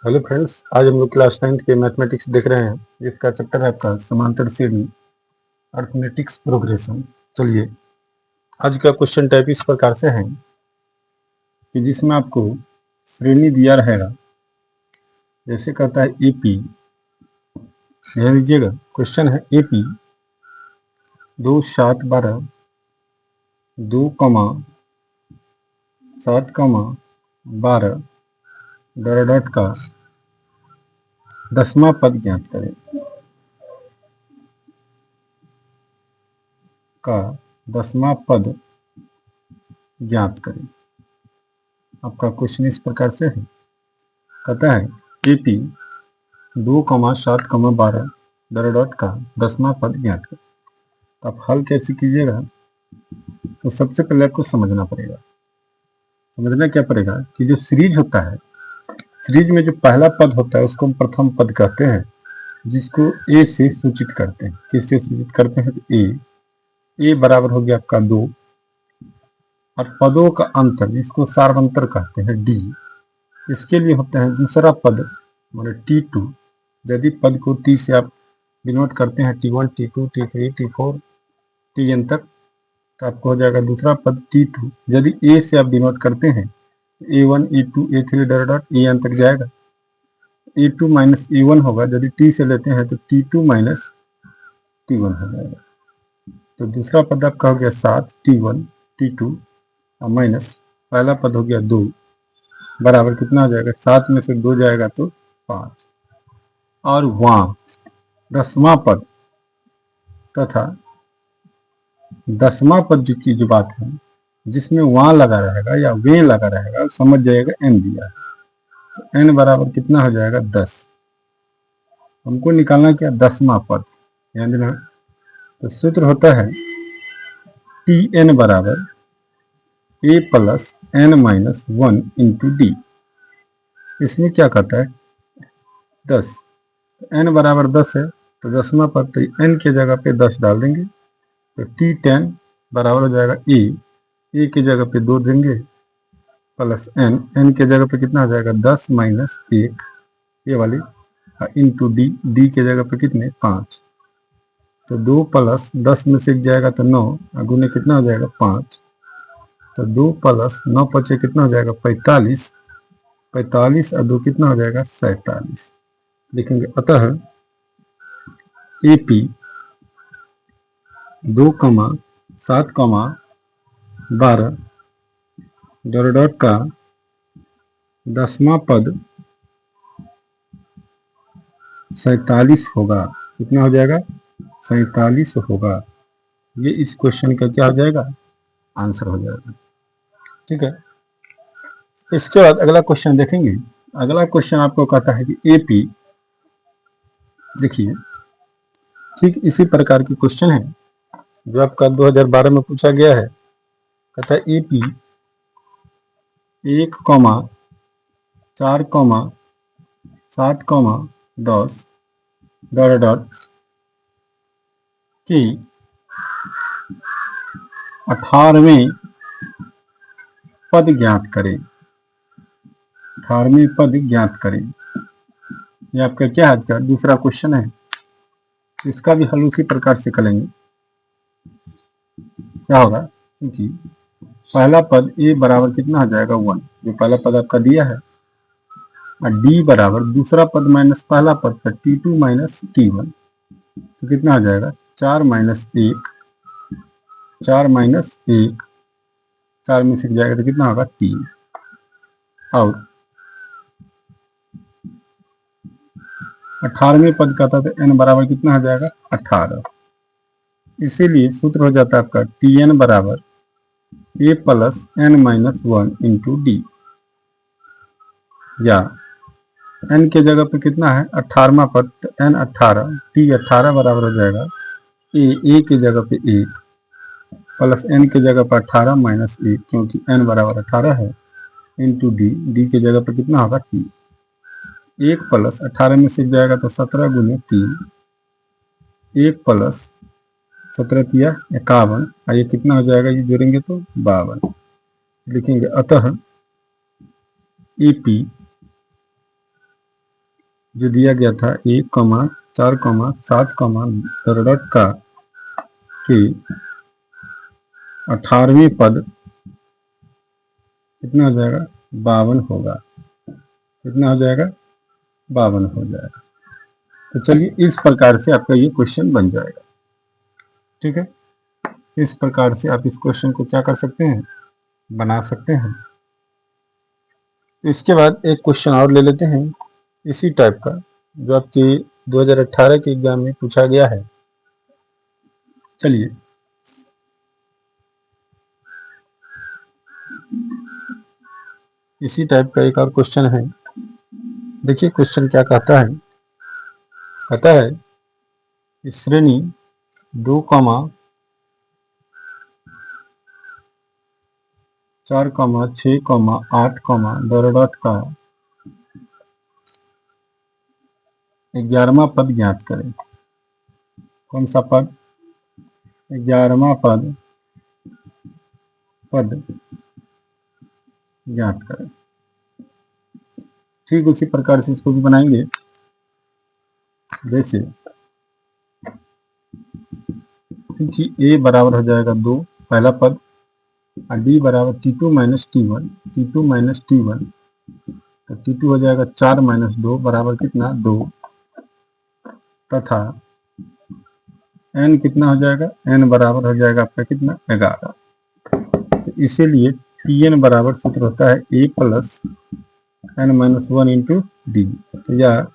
Hello friends, आज हम लोग क्लास 9th के मैथमेटिक्स देख रहे हैं। इसका चैप्टर है आपका समांतर श्रेणी अरिथमेटिक्स प्रोग्रेशन। चलिए, आज का क्वेश्चन टाइप इस प्रकार से है कि जिसमें आपको श्रेणी दिया रहेगा, जैसे कहता है एपी। ध्यान दीजिएगा, क्वेश्चन है एपी 2 7 12 2 7 12 डॉट डॉट का 10वां पद ज्ञात करें। का 10वां पद ज्ञात करें। आपका क्वेश्चन इस प्रकार से है, कहता है एपी 2 7 12 डॉट डॉट का 10वां पद ज्ञात करें। तो आप हल कैसे कीजिएगा, तो सबसे पहले आपको समझना पड़ेगा। समझना क्या पड़ेगा कि जो सीरीज होता है, सीरीज में जो पहला पद होता है उसको हम प्रथम पद कहते हैं, जिसको ए से सूचित करते हैं। किससे सूचित करते हैं? तो ए बराबर हो गया आपका 2, और पदों का अंतर जिसको सार्वंतर कहते हैं डी, इसके लिए होता है दूसरा पद माने T2। यदि पद को T से आप डिनोट करते हैं T1 T2 T3 T4 Tn तक, तो आपको हो जाएगा दूसरा पद T2। यदि A से आप डिनोट करते हैं A1 A2 A3 dot dot An तक जाएगा, A2 माइनस A1 होगा। यदि T से लेते हैं तो T2 माइनस T1 हो जाएगा। तो दूसरा पद आपका हो गया 7 T1 T2 और माइनस पहला पद हो गया 2 बराबर कितना हो जाएगा? 7 में से 2 जाएगा तो 5। और वहां 10वां पद तथा 10वां पद की जो बात है, जिसमें वहां लगा रहेगा या वे लगा रहेगा, समझ जाएगा n दिया है। तो n बराबर कितना हो जाएगा? 10। हमको निकालना क्या? 10वां पद। ध्यान देना, तो सूत्र होता है Tn बराबर a plus n minus 1 into D. इसमें क्या कहता है? 10। n बराबर 10 है, तो 10वां पद, तो n के जगह पे 10 डाल देंगे, तो T10 बराबर हो जाएगा ए की जगह पे 2 देंगे प्लस n के जगह पे कितना हो जाएगा? 10 माइनस 1 ये वाली इंटू डी के जगह पे कितने? 5। तो 2 प्लस 10 में से 1 जाएगा तो 9, गुने कितना हो जाएगा? 5। तो 2 प्लस 9 पचे कितना हो जाएगा? 45। 45 और 2 कितना हो जाएगा? 47। लिखेंगे अतः एपी 2 7 12 डॉट डॉट का 10वां पद 47 होगा। कितना हो जाएगा? 47 होगा। ये इस क्वेश्चन का क्या हो जाएगा? आंसर हो जाएगा। ठीक है, इसके बाद अगला क्वेश्चन देखेंगे। अगला क्वेश्चन आपको कहता है कि एपी, देखिए ठीक इसी प्रकार की क्वेश्चन है जो आपका 2012 में पूछा गया है। कहता है एपी 1 4 7 10 डॉट डॉट की 18वें पद ज्ञात करें। 18वें पद ज्ञात करें। ये आपका क्या है? का दूसरा क्वेश्चन है। इसका भी हल उसी प्रकार से करेंगे। क्या होगा? क्योंकि पहला पद ए बराबर कितना हो जाएगा? 1, जो पहला पद आपका दिया है, और डी बराबर दूसरा पद माइनस पहला पद का T2 माइनस T1, तो कितना हो जाएगा? 4 माइनस 1, 4 माइनस 1, 4 में से जाएगा तो कितना होगा? 3। और 18वें पद का था तो n बराबर कितना हो जाएगा? 18। इसीलिए सूत्र हो जाता है आपका Tn बराबर a plus n minus 1 into D, या n के जगह पे कितना है? 18वां पद, तो n 18 T 18 बराबर हो जाएगा a के जगह पे 1 प्लस n के जगह पर 18 माइनस 1, क्योंकि n बराबर 18 है, इंटू डी के जगह पे कितना होगा? 3। 1 प्लस 18 में से जाएगा तो 17 गुने 3, 1 प्लस 17 तिया 51, और ये कितना हो जाएगा? ये जोड़ेंगे तो 52। लिखेंगे अतः एपी जो दिया गया था 1,4,7, डॉट का कि 18वें पद कितना हो जाएगा 52 होगा। कितना हो जाएगा 52 हो जाएगा। तो चलिए इस प्रकार से आपका ये क्वेश्चन बन जाएगा। ठीक है, इस प्रकार से आप इस क्वेश्चन को क्या कर सकते हैं, बना सकते हैं। इसके बाद एक क्वेश्चन और ले लेते हैं इसी टाइप का, जो आपके 2018 के एग्जाम में पूछा गया है। चलिए इसी टाइप का एक और क्वेश्चन है। देखिए क्वेश्चन क्या कहता है। कहता है कि श्रेणी 2,4,6,8, डॉट का 11वां पद ज्ञात करें। कौन सा पद? 11वां पद ज्ञात करें। ठीक उसी प्रकार से इसको भी बनाएंगे। जैसे क्योंकि a बराबर हो जाएगा 2 पहला पद, और d बराबर t2 माइनस t1, तो t2 हो जाएगा 4 माइनस 2 बराबर कितना 2, तथा n कितना हो जाएगा, n बराबर हो जाएगा आपका कितना 11। तो इसीलिए tn बराबर सूत्र होता है a plus n minus 1 into D. तो या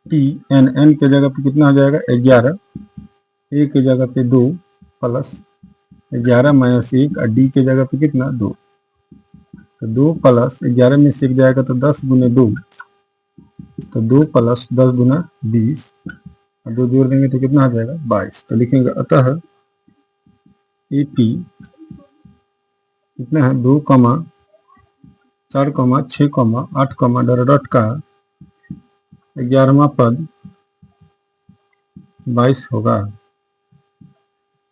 n के जगह पे कितना हो जाएगा 11, a के जगह पे 2 प्लस 11 माइनस 1, और d के जगह पे कितना 2। तो 2 प्लस 11 में से जाएगा तो 10 गुने 2, तो 2 प्लस 10 गुना 20, और 2 जोड़ देंगे तो कितना हो जाएगा 22। तो लिखेंगे अतः AP कितना है 2,4,6,8, डॉट का 11वां पद 22 होगा।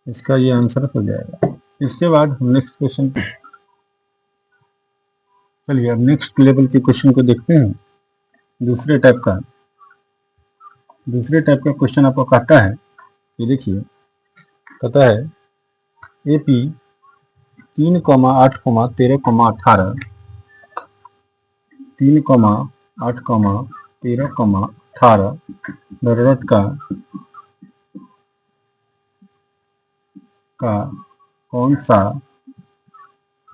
इसका ये आंसर हो जाएगा। इसके बाद हम नेक्स्ट क्वेश्चन, चलिए अब नेक्स्ट लेवल के क्वेश्चन को देखते हैं। दूसरे टाइप का क्वेश्चन आपको कहता है कि देखिए, कहता है AP 3,8,13,18, 3,8,13,18, डॉट का कौन सा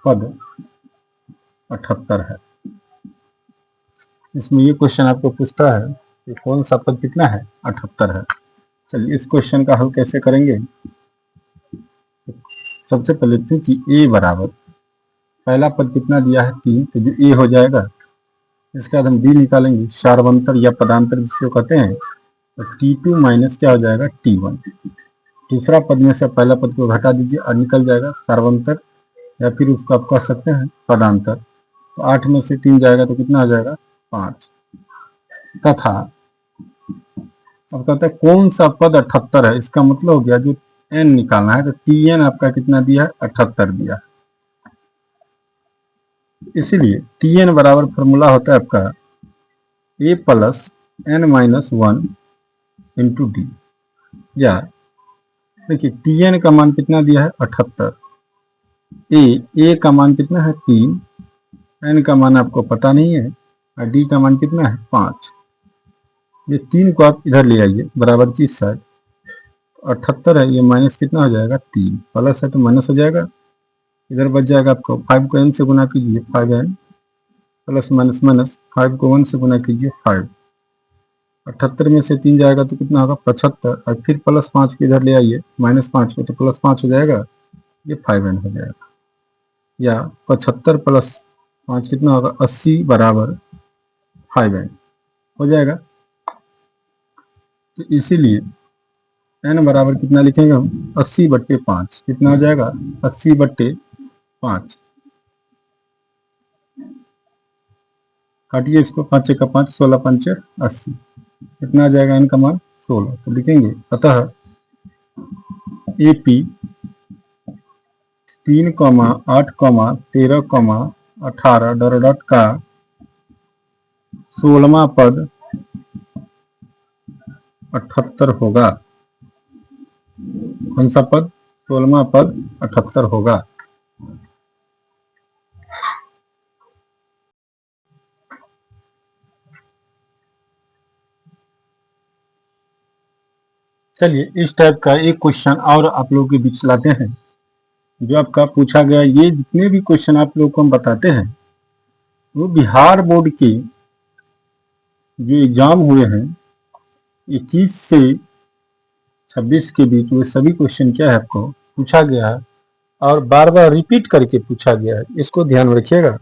पद 78 है। इसमें ये क्वेश्चन आपको पूछता है कि कौन सा पद कितना है 78 है। चलिए इस क्वेश्चन का हल कैसे करेंगे। सबसे पहले क्योंकि a बराबर पहला पद कितना दिया है 3, तो जो a हो जाएगा। इसके बाद हम d निकालेंगे, सार्वंतर या पदांतर जिसको कहते हैं। तो t2 माइनस क्या हो जाएगा t1। दूसरा पद में से पहला पद को घटा दीजिए और निकल जाएगा सार्वंतर, या फिर उसको आप कह सकते हैं पदांतर। तो 8 में से 3 जाएगा तो कितना आ जाएगा 5, तथा अब कहता है कौन सा पद 78 है। इसका मतलब हो गया जो n निकालना है, तो tn आपका कितना दिया है 78 दिया है। इसीलिए tn बराबर फॉर्मूला होता है आपका a plus n minus 1 into D. या देखिए tn का मान कितना दिया है 78, a का मान कितना है 3, n का मान आपको पता नहीं है, और d का मान कितना है 5। ये 3 को आप इधर ले आइए बराबर की इस साइड, 78 है, ये माइनस कितना हो जाएगा 3, प्लस है तो माइनस हो जाएगा। इधर बच जाएगा आपको 5 को n से गुना कीजिए 5n, प्लस माइनस माइनस 5 को 1 से गुना कीजिए 5। 78 में से 3 जाएगा तो कितना होगा 75, और फिर प्लस 5 को इधर ले आइए माइनस 5 को, तो प्लस 5 हो जाएगा, ये 5n हो जाएगा। या 75 प्लस 5 कितना होगा 80 बराबर 5n हो जाएगा। तो इसीलिए n बराबर कितना लिखेंगे हम 80/5, कितना हो जाएगा 80/5। काटिए इसको, 5 का 5, 16 पंचे 80, कितना आ जाएगा n का मान 16। तो लिखेंगे अतः AP 3,8,13,18, डॉट का 16वां पद 78 होगा। कौन सा पद? 16वां पद 78 होगा। चलिए इस टाइप का एक क्वेश्चन और आप लोगों के बीच लाते हैं, जो आपका पूछा गया। ये जितने भी क्वेश्चन आप लोगों को हम बताते हैं वो बिहार बोर्ड के जो एग्जाम हुए हैं 21 से 26 के बीच, वो सभी क्वेश्चन क्या है आपको पूछा गया है और बार बार रिपीट करके पूछा गया है। इसको ध्यान में रखिएगा।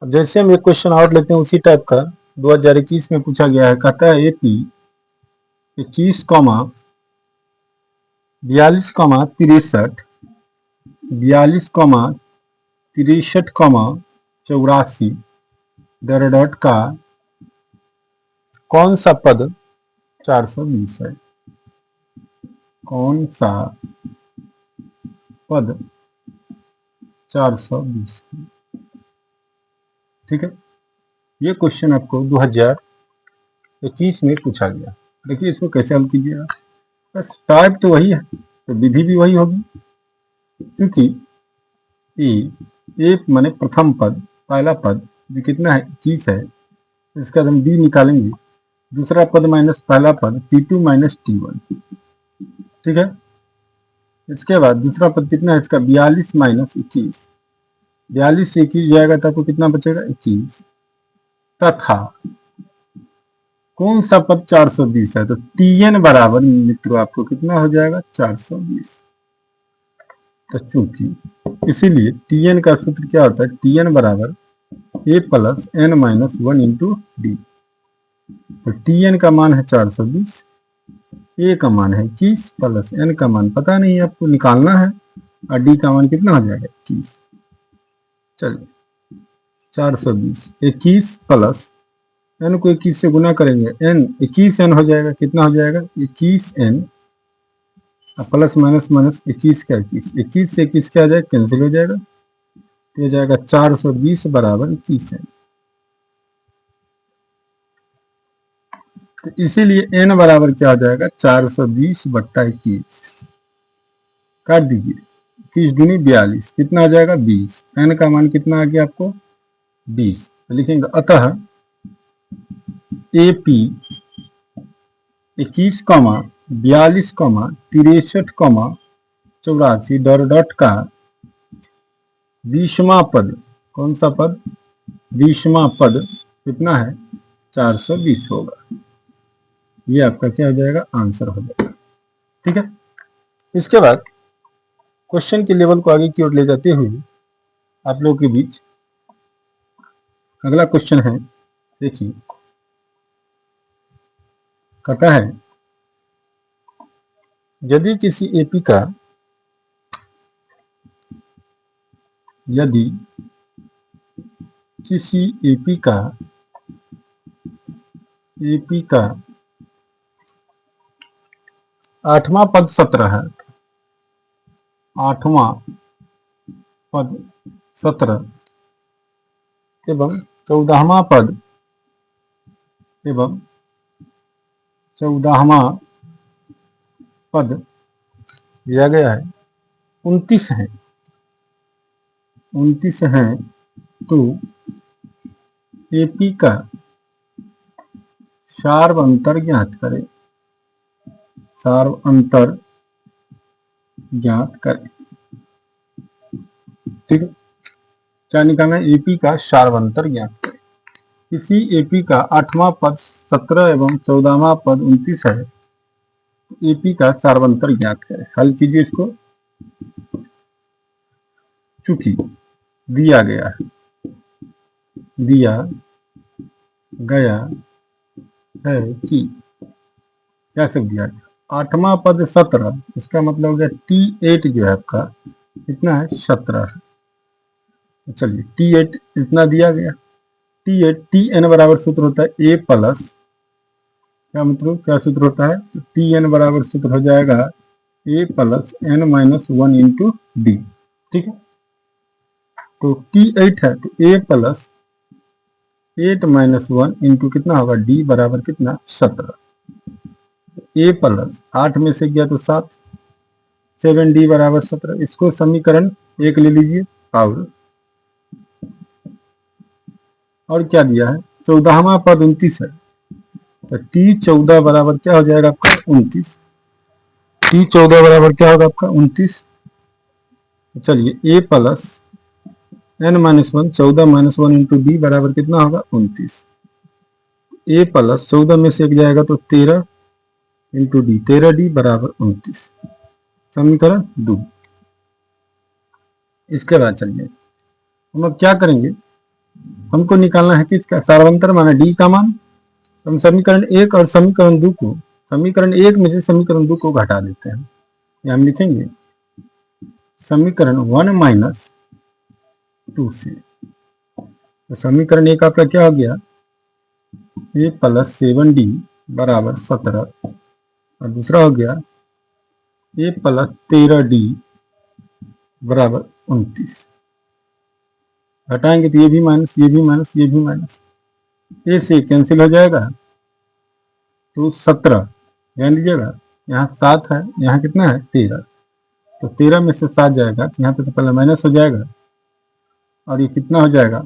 अब जैसे हम एक क्वेश्चन और लेते हैं उसी टाइप का 2021 में पूछा गया है। कहता है AP 21, 42, 63, 42, 63, 84 डॉट का कौन सा पद 420 है? कौन सा पद 420 है? ठीक है, ये क्वेश्चन आपको 2021 में पूछा गया। देखिए इसको कैसे हल कीजिएगा। बस टाइप तो वही है तो विधि भी वही होगी, क्योंकि ए माने प्रथम पद, पहला पद जो कितना है 21 है, इसका हम डी निकालेंगे। दूसरा पद माइनस पहला पद T2 माइनस T1। ठीक है, इसके बाद दूसरा पद कितना है इसका 42 माइनस 21। 42 से 21 जाएगा तो आपको कितना बचेगा 21। तथा कौन सा पद 420 है? तो Tn बराबर मित्रों आपको कितना हो जाएगा 420। तो चूंकि इसीलिए Tn का सूत्र क्या होता है? Tn बराबर A plus n minus 1 into D. तो Tn का मान है 420, A का मान है 21 प्लस n का मान पता नहीं है, आपको निकालना है, और डी का मान कितना हो जाएगा 21। चलिए 420 21 प्लस n को 21 से गुना करेंगे, n 21n हो जाएगा। कितना हो जाएगा 21n प्लस माइनस माइनस 21 का 21 से 21 क्या हो जाएगा कैंसिल हो जाएगा, तो हो जाएगा 420 बराबर 21n। तो इसीलिए n बराबर क्या हो जाएगा 420 बट्टा 21। काट दीजिए, 21 दूनी 42, कितना आ जाएगा 20। n का मान कितना आ गया आपको 20। तो लिखेंगे अतः AP 21, 42, 63, 84 डॉट का 20वां पद, कौन सा पद 20वां पद कितना है 420 होगा। ये आपका क्या हो जाएगा आंसर हो जाएगा। ठीक है, इसके बाद क्वेश्चन के लेवल को आगे की ओर ले जाते हुए आप लोगों के बीच अगला क्वेश्चन है। देखिए कहता है यदि किसी एपी का आठवां पद 17 है, आठवां पद 17 एवं 14वां पद 14वां पद दिया गया है 29 है, 29 है। तो एपी का सार्व अंतर ज्ञात करें, सार्व अंतर ज्ञात करें। ठीक है, क्या निकालना है एपी का सार्व अंतर ज्ञात करें। किसी एपी का आठवां पद 17 एवं 14वां पद 29 है, एपी का सार्वंतर ज्ञात करें। हल कीजिए इसको। चूंकि दिया गया है कि क्या सब दिया गया, आठवां पद 17, इसका मतलब हो गया T8 जो है आपका कितना है 17 है। चलिए T8 इतना दिया गया, T8 Tn बराबर सूत्र होता है A प्लस क्या मतलब क्या सूत्र होता है, तो Tn बराबर सूत्र हो जाएगा A plus n minus 1 into D. ठीक है, तो T8 है तो A प्लस 8 माइनस 1 इंटू कितना होगा D बराबर कितना 17। a प्लस 8 में से गया तो 7, 7d बराबर 17। इसको समीकरण 1 ले लीजिए। और क्या दिया है, 14वां पद 29 है, तो t14 बराबर क्या हो जाएगा आपका 29। t14 बराबर क्या होगा आपका 29। तो चलिए a plus n-1, 14 - 1 into D बराबर कितना होगा 29। a प्लस 14 में से एक जाएगा तो 13 इंटू डी, 13d बराबर 29, समीकरण 2। इसके बाद चलिए हम अब क्या करेंगे, हमको निकालना है किसका सार्वंतर माना डी का मान। हम समीकरण 1 और समीकरण 2 को, समीकरण 1 में से समीकरण 2 को घटा देते हैं। या हम लिखेंगे समीकरण 1 - 2 से। तो समीकरण 1 आपका क्या हो गया, a प्लस 7d बराबर 17, और दूसरा हो गया a प्लस 13d बराबर 29। घटाएंगे तो ये भी माइनस, ये भी माइनस, ये भी माइनस, ए से कैंसिल हो जाएगा तो 17। ध्यान दीजिएगा यहाँ 7 है, यहाँ कितना है 13, तो 13 में से 7 जाएगा तो यहाँ पे तो पहले माइनस हो जाएगा, और ये कितना हो जाएगा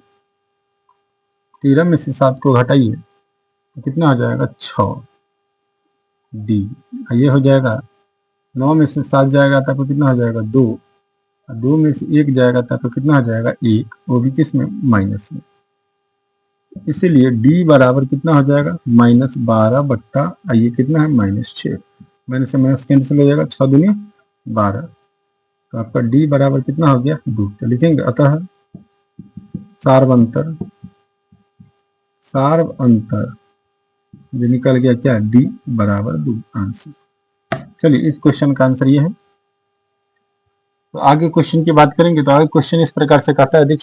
13 में से 7 को घटाइए तो कितना हो जाएगा 6d। ये हो जाएगा 9 में से 7 जाएगा तो आपको कितना हो जाएगा 2, और 2 में से 1 जाएगा तो आपको कितना हो जाएगा 1, वो भी किस में माइनस में। इसीलिए d बराबर कितना हो जाएगा -12 बट्टा ये कितना है -6, माइनस से माइनस कैंसिल हो जाएगा, 6 दूनी 12, तो आपका d बराबर कितना हो गया 2। तो लिखेंगे अतः सार्वंतर जो निकल गया क्या d बराबर 2 आंसर। चलिए इस क्वेश्चन का आंसर ये है। तो आगे क्वेश्चन की बात करेंगे, तो आगे क्वेश्चन इस प्रकार से कहता है, देखिए